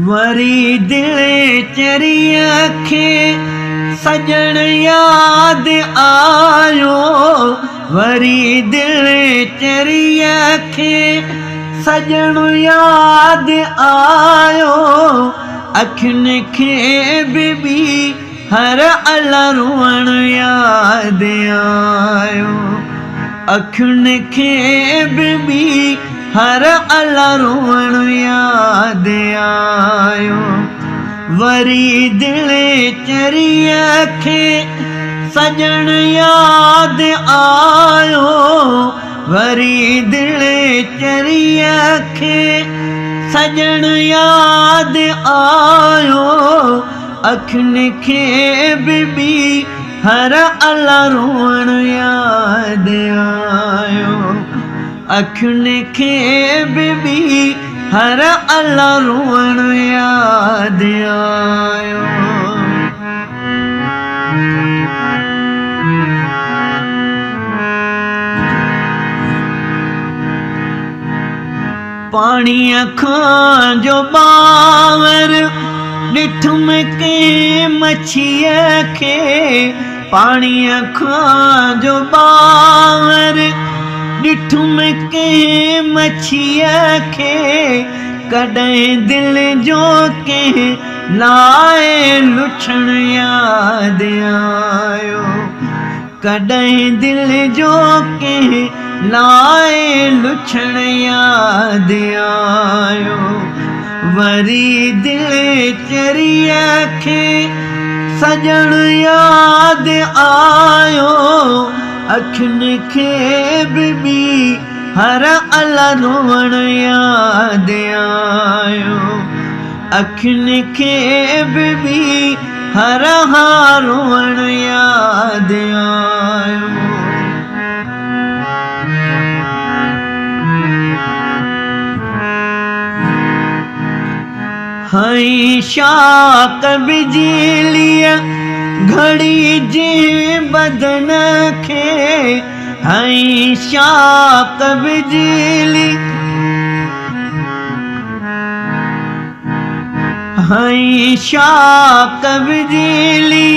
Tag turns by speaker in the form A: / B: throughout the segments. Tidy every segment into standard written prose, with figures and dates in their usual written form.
A: वरी दिल चरी खे सजण याद आयो। वरी दिल चरी खे सजण याद आयो। अखियुनि खे बि हर अल रोअण याद आयो। अखियुनि खे बि हर अल रोअण याद आयो। वरी दिल चरी खे सजण याद आयो। वरी दिल चरी खे सजण याद आयो। अखियुनि खे बि हर अल रोअण याद आयो। अखियुनि खे बि हर अल रोअण याद आयो। पाणीअ खां जो बावर ॾिठुम कंहिं मच्छीअ खे। पाणीअ खां जो बावर ॾिठुम कंहिं मच्छीअ खे। कॾहिं दिल जो कंहिं लाइ लुछण याद आयो। कॾहिं दिल जो कंहिं लाइ लुछण याद आयो। वरी दिल चरी खे सजण याद आयो। अखियुनि खे बि हर अल रोअण याद आयो। अखियुनि खे बि हर रोअण याद आयो। हई शाक बिजलीअ घड़ी जे बदन खे। हई शाक बिजली हई शाक बिजली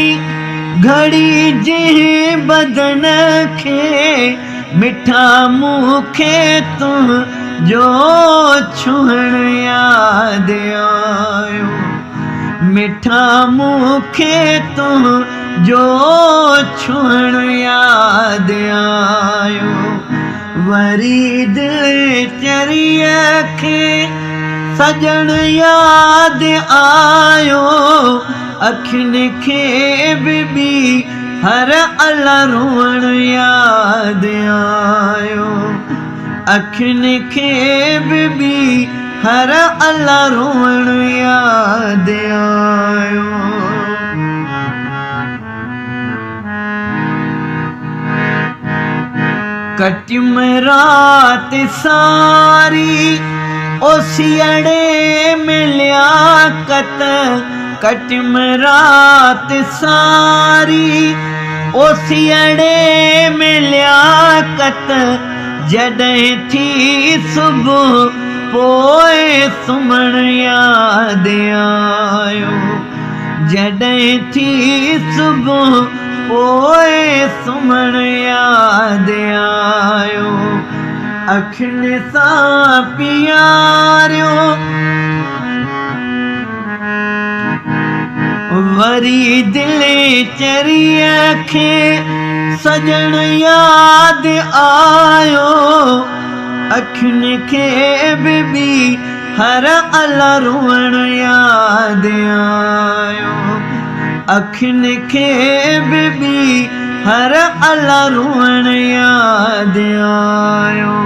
A: घड़ी जे बदन खे। मिठा मूंखे तूं जो छुहण याद आयो। मिठा मूंखे तूं जो छुहण याद आयो। वरी दिल चरी खे सजण याद आयो। अखियुनि खे बि हर अल रोअण याद आयो। अखियुनि खे बि हर अल रोअण याद आयो। कटियुम रात सारी ओसियड़े में लियाकत। कटियुम रात सारी ओसियड़े में लियाकत। जॾहिं थी सुबुह पोइ सुम्हण याद आयो। जॾहिं थी सुबुह पोइ सुम्हण याद आयो। अखियुनि सां पीआरियो वरी दिल चरी खे सजण याद आयो। अखियुनि खे बि हर अल रोअण याद आयो। अखियुनि खे बि हर अल रोअण याद आयो।